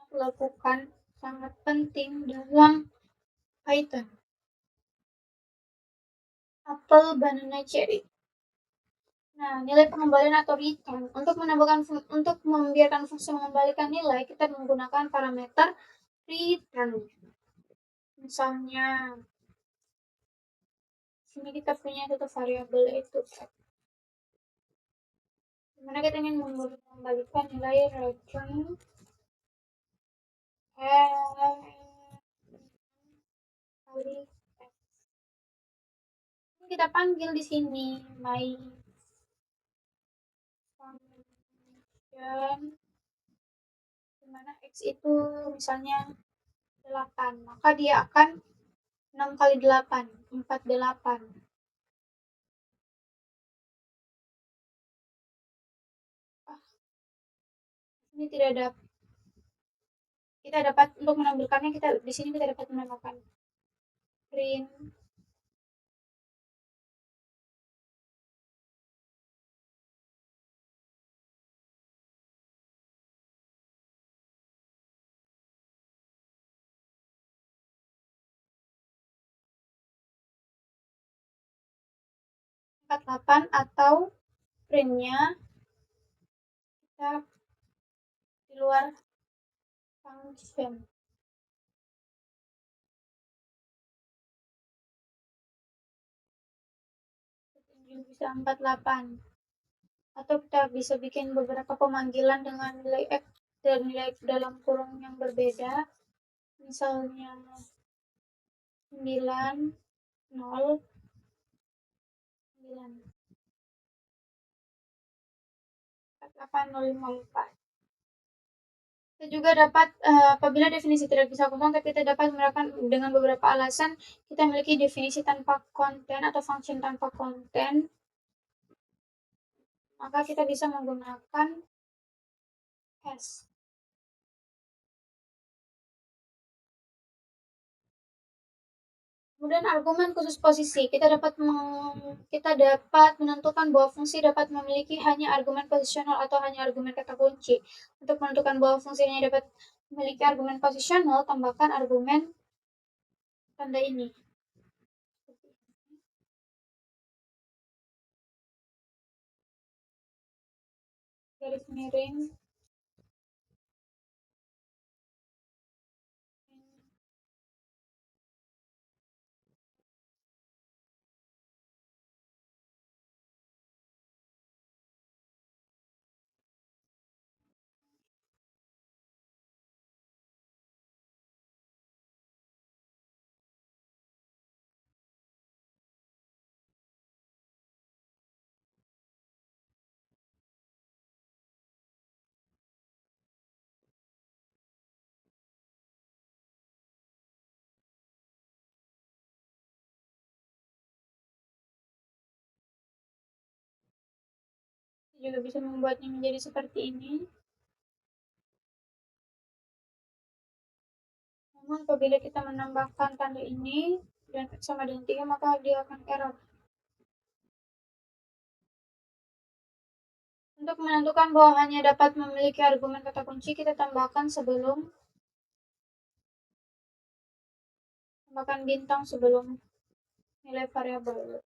Lakukan sangat penting dalam Python. Apel, banana, cherry. Nah, nilai pengembalian atau return. Untuk membiarkan fungsi mengembalikan nilai, kita menggunakan parameter return. Misalnya, sini kita punya satu variabel itu. Dimana kita ingin mengembalikan nilai return kali x. Ini kita panggil di sini my function, dimana x itu misalnya 8, maka dia akan 6 kali 8, 48. Ini tidak ada. Kita dapat untuk menampilkannya, kita di sini kita dapat menambahkan print delapan atau printnya kita di luar function. Bisa 48. Atau kita bisa bikin beberapa pemanggilan dengan nilai x dan nilai dalam kurung yang berbeda. Misalnya 9, 0, 9, 48, 0, 5, 4. Kita juga dapat apabila definisi tidak bisa kosong, tapi kita dapat menerapkan dengan beberapa alasan. Kita memiliki definisi tanpa konten atau function tanpa konten, maka kita bisa menggunakan hash. Kemudian argumen khusus posisi, kita dapat menentukan bahwa fungsi dapat memiliki hanya argumen posisional atau hanya argumen kata kunci. Untuk menentukan bahwa fungsinya dapat memiliki argumen posisional, tambahkan argumen tanda ini. Garis miring 5 juga bisa membuatnya menjadi seperti ini. Namun apabila kita menambahkan tanda ini dan sama dengan 3, maka dia akan error. Untuk menentukan bahwa hanya dapat memiliki argumen kata kunci, kita tambahkan bintang sebelum nilai variabel.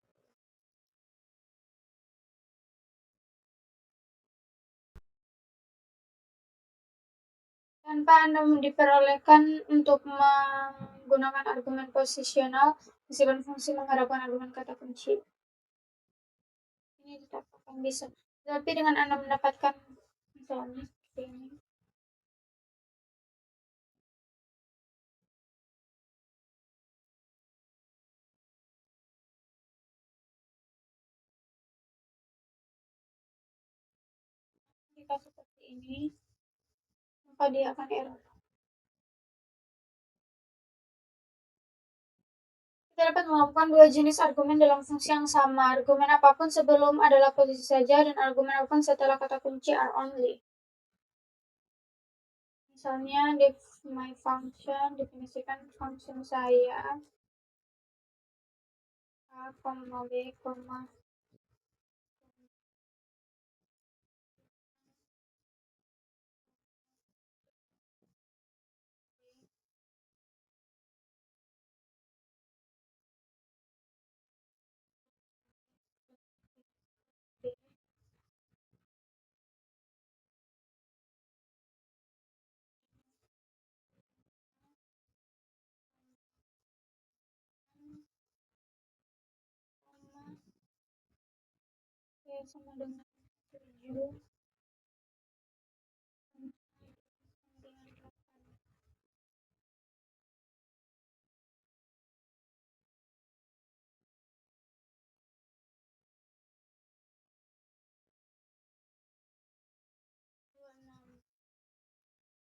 Tanpa Anda diperolehkan untuk menggunakan argumen posisional, meskipun fungsi mengharapkan argumen kata kunci. Ini tetap akan bisa. Tapi dengan Anda mendapatkan misalnya seperti ini. Jika seperti ini, maka dia akan error. Kita dapat melakukan dua jenis argumen dalam fungsi yang sama. Argumen apapun sebelum adalah posisi saja, dan argumen apapun setelah kata kunci are only. Misalnya, my function, definisikan function saya a, b, b, sama dengan 7,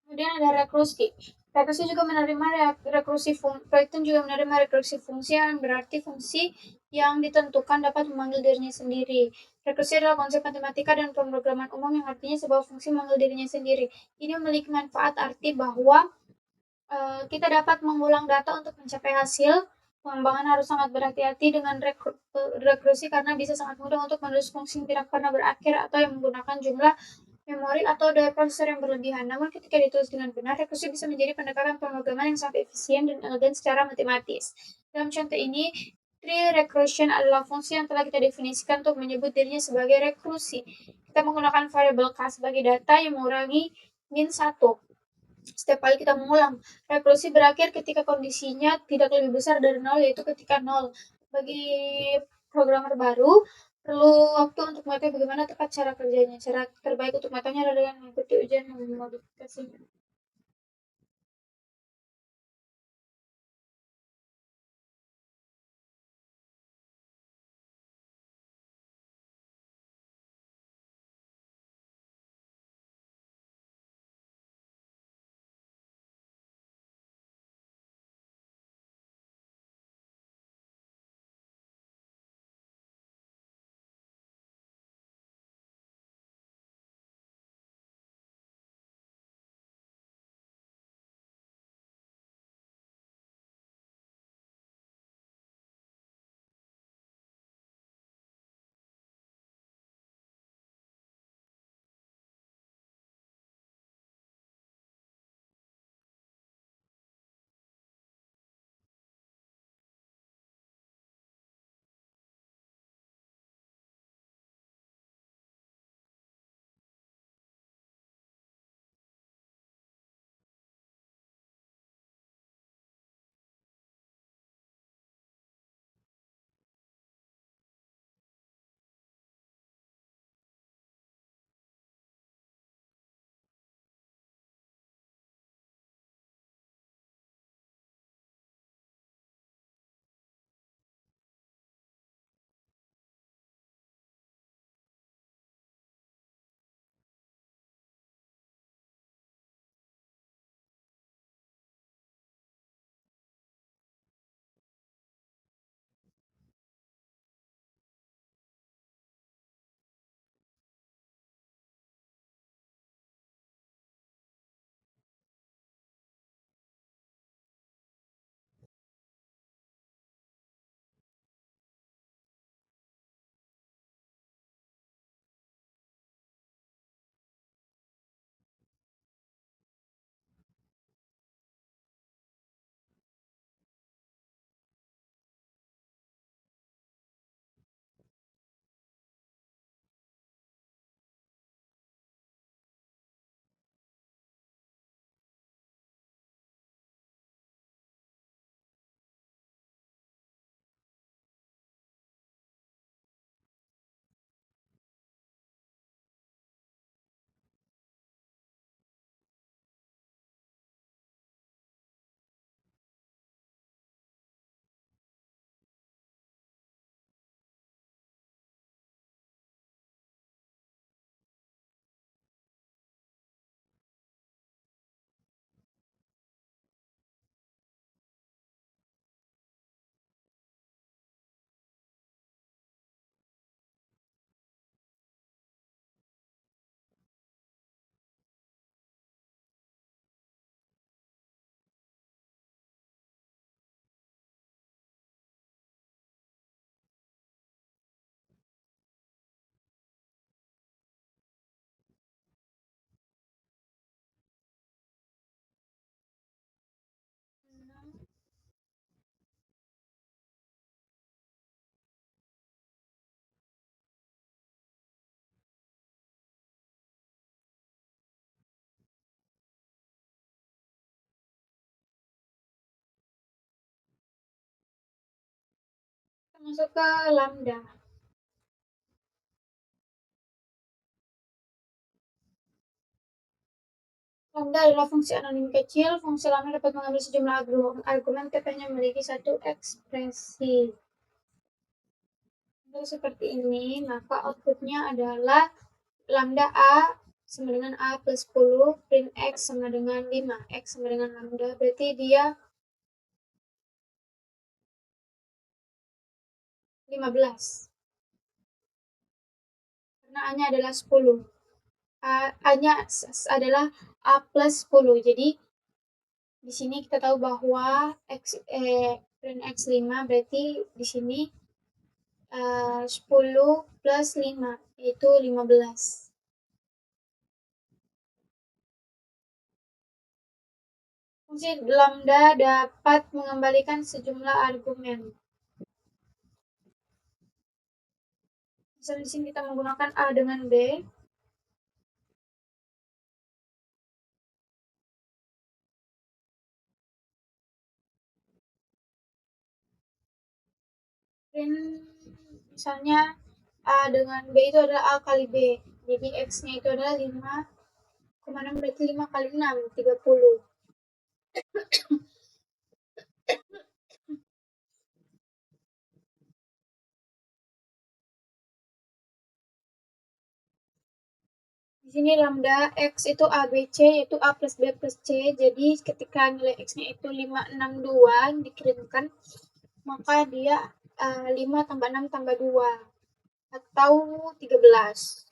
kemudian ada rekursi. Rekursi juga menerima rekursi Python juga menerima rekursi fungsi, yang berarti fungsi yang ditentukan dapat memanggil dirinya sendiri. Rekursi adalah konsep matematika dan pemrograman umum yang artinya sebuah fungsi memanggil dirinya sendiri. Ini memiliki manfaat arti bahwa kita dapat mengulang data untuk mencapai hasil. Pengembangan harus sangat berhati-hati dengan rekursi karena bisa sangat mudah untuk menulis fungsi yang tidak pernah berakhir atau yang menggunakan jumlah memori atau daya prosesor yang berlebihan. Namun ketika ditulis dengan benar, rekursi bisa menjadi pendekatan pemrograman yang sangat efisien dan elegan secara matematis. Dalam contoh ini, tree recursion adalah fungsi yang telah kita definisikan untuk menyebut dirinya sebagai rekursi. Kita menggunakan variabel k sebagai data yang mengurangi min 1. Setiap kali kita mengulang, rekursi berakhir ketika kondisinya tidak lebih besar dari 0, yaitu ketika 0. Bagi programmer baru, perlu waktu untuk mengetahui bagaimana tepat cara kerjanya. Cara terbaik untuk mengetahuinya adalah dengan mengikuti ujian dan memodifikasinya. Masuk ke lambda. Lambda adalah fungsi anonim kecil. Fungsi lambda dapat mengambil sejumlah argumen katanya memiliki satu ekspresi. Kalau seperti ini, maka outputnya adalah lambda A sama dengan A plus 10, print X sama dengan 5, X sama dengan lambda, berarti dia 15. Karena A-nya adalah 10. A-nya adalah A plus 10. Jadi di sini kita tahu bahwa print X5 berarti di sini 10 plus 5 yaitu 15. Fungsi lambda dapat mengembalikan sejumlah argumen. Misalnya di sini kita menggunakan A dengan B. Print misalnya A dengan B itu adalah A kali B. Jadi X-nya itu adalah 5,6 berarti 5 kali 6, 30. Di sini lambda X itu ABC yaitu A plus B plus C. Jadi ketika nilai X-nya itu 562 dikirimkan, maka dia 5 tambah 6 tambah 2 atau 13.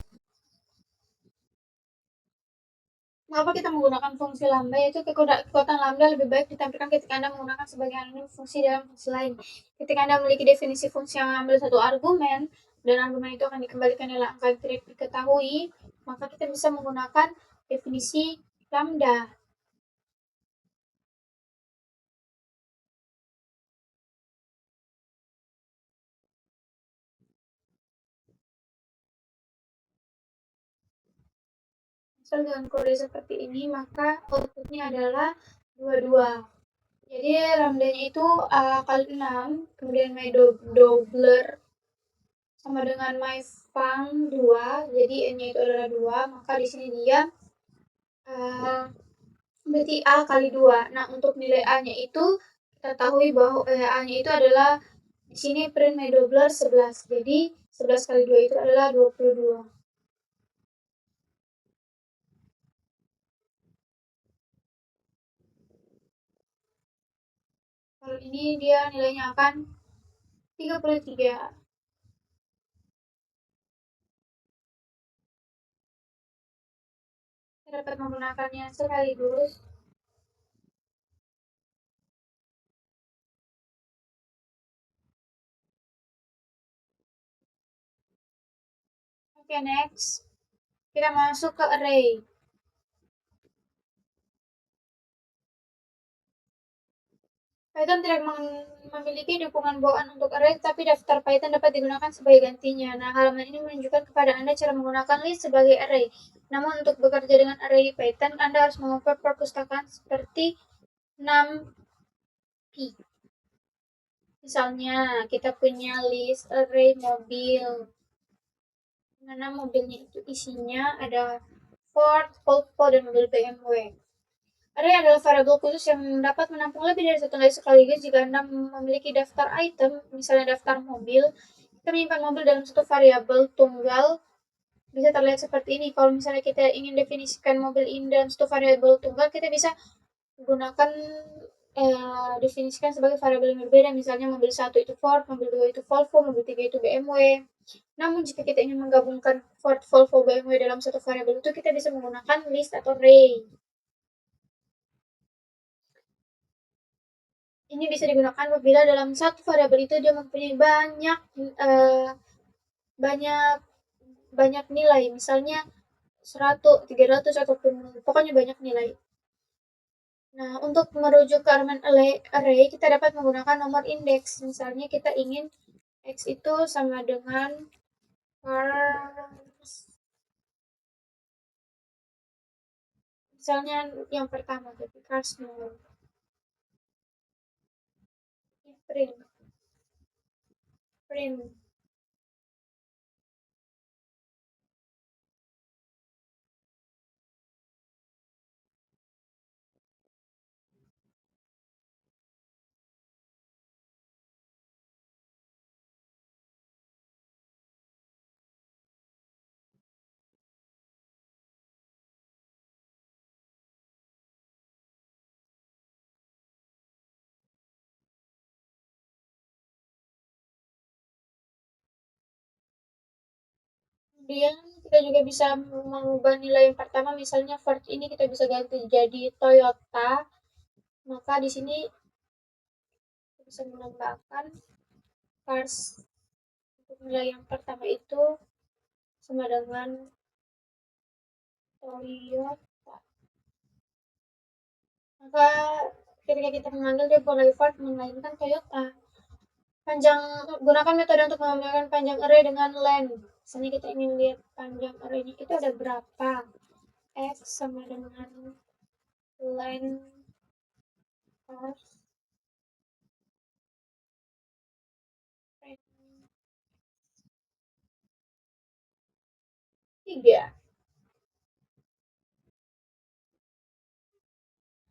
Mengapa kita menggunakan fungsi lambda? Yaitu kekuatan lambda lebih baik ditampilkan ketika Anda menggunakan sebagai anonim fungsi dalam fungsi lain. Ketika Anda memiliki definisi fungsi yang mengambil satu argumen, dan argumen itu akan dikembalikan dalam angka yang tidak diketahui, maka kita bisa menggunakan definisi lambda. Misal dengan kode seperti ini, maka outputnya adalah 22. Jadi lambdanya itu kali 6, kemudian my doubler sama dengan my fang 2, jadi n-nya itu adalah 2, maka di sini dia berarti A kali 2. Nah, untuk nilai A-nya itu kita tahu bahwa A-nya itu adalah di sini print my doubler 11. Jadi 11 kali 2 itu adalah 22. Kalau ini dia nilainya akan 33. Kita dapat menggunakannya sekaligus. Oke, next. Kita masuk ke array. Python tidak memiliki dukungan bawaan untuk array, tapi daftar Python dapat digunakan sebagai gantinya. Nah, halaman ini menunjukkan kepada Anda cara menggunakan list sebagai array. Namun, untuk bekerja dengan array di Python, Anda harus mengoper perpustakaan seperti numpy. Misalnya, kita punya list array mobil, mana mobilnya itu isinya ada Ford, Volvo, dan mobil BMW. Array adalah variabel khusus yang dapat menampung lebih dari satu list sekaligus. Jika Anda memiliki daftar item, misalnya daftar mobil, kita menyimpan mobil dalam satu variabel tunggal, bisa terlihat seperti ini. Kalau misalnya kita ingin definisikan mobil ini dalam satu variabel tunggal, kita bisa gunakan definisikan sebagai variabel yang berbeda. Misalnya mobil 1 itu Ford, mobil 2 itu Volvo, mobil 3 itu BMW. Namun jika kita ingin menggabungkan Ford, Volvo, BMW dalam satu variabel itu, kita bisa menggunakan list atau array. Ini bisa digunakan apabila dalam satu variabel itu dia mempunyai banyak banyak nilai, misalnya 100, 300 ataupun pokoknya banyak nilai. Nah, untuk merujuk ke elemen array kita dapat menggunakan nomor indeks. Misalnya kita ingin X itu sama dengan misalnya yang pertama jadi cars print print. Kemudian kita juga bisa mengubah nilai yang pertama, misalnya Ford ini kita bisa ganti jadi Toyota. Maka di sini kita bisa menambahkan cars untuk nilai yang pertama itu sama dengan Toyota. Maka ketika kita memanggil dia boleh Ford melainkan Toyota. Panjang gunakan metode untuk menambahkan panjang array dengan len. Misalnya kita ingin lihat panjang arraynya itu ada berapa. X sama dengan len cars 3.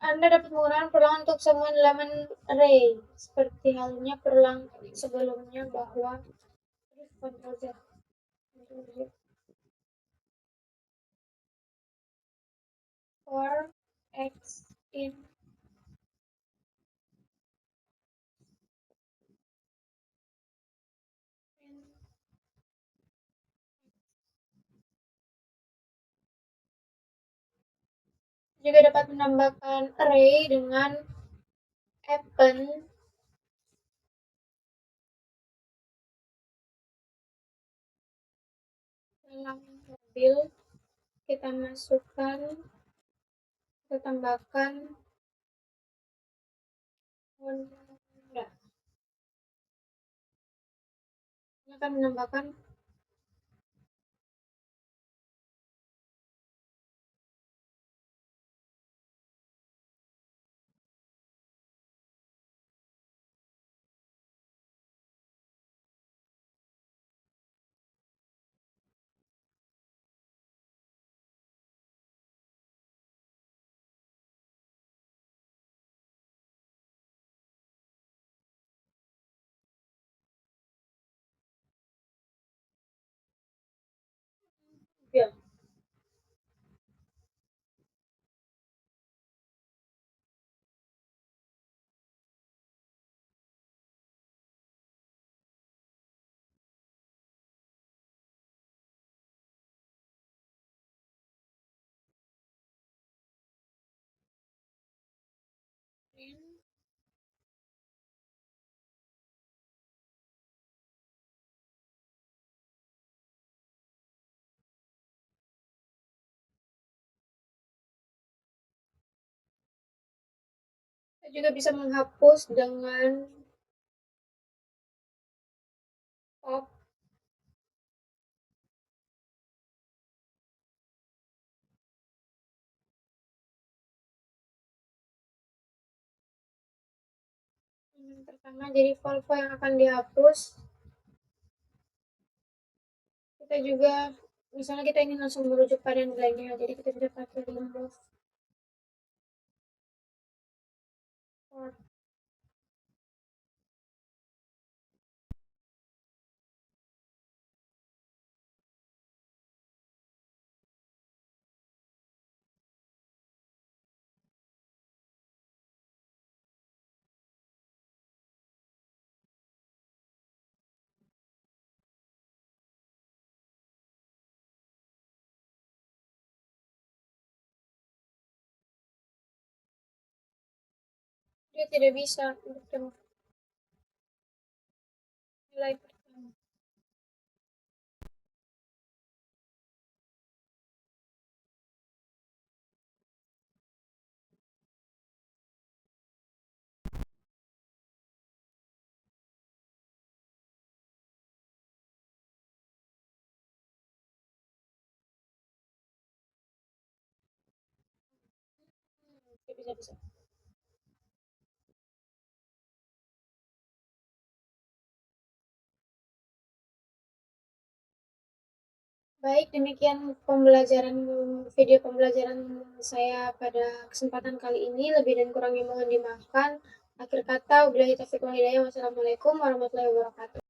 Anda dapat menggunakan perulangan untuk semua elemen array, seperti halnya perulang sebelumnya bahwa Ctrl Z, for X in juga dapat menambahkan array dengan append dalam mobil. Kita masukkan, kita tambahkan Honda. Ini akan menambahkan ya. Kita juga bisa menghapus dengan pop. Yang pertama jadi Volvo yang akan dihapus. Kita juga misalnya kita ingin langsung merujuk pada nilainya, jadi kita bisa pakai remove or. Dia tidak bisa untuk nilai pertama. Dia bisa. Baik, demikian pembelajaran video pembelajaran saya pada kesempatan kali ini. Lebih dan kurangnya mohon dimaafkan. Akhir kata, wabillahi taufiq wal hidayah. Wassalamualaikum warahmatullahi wabarakatuh.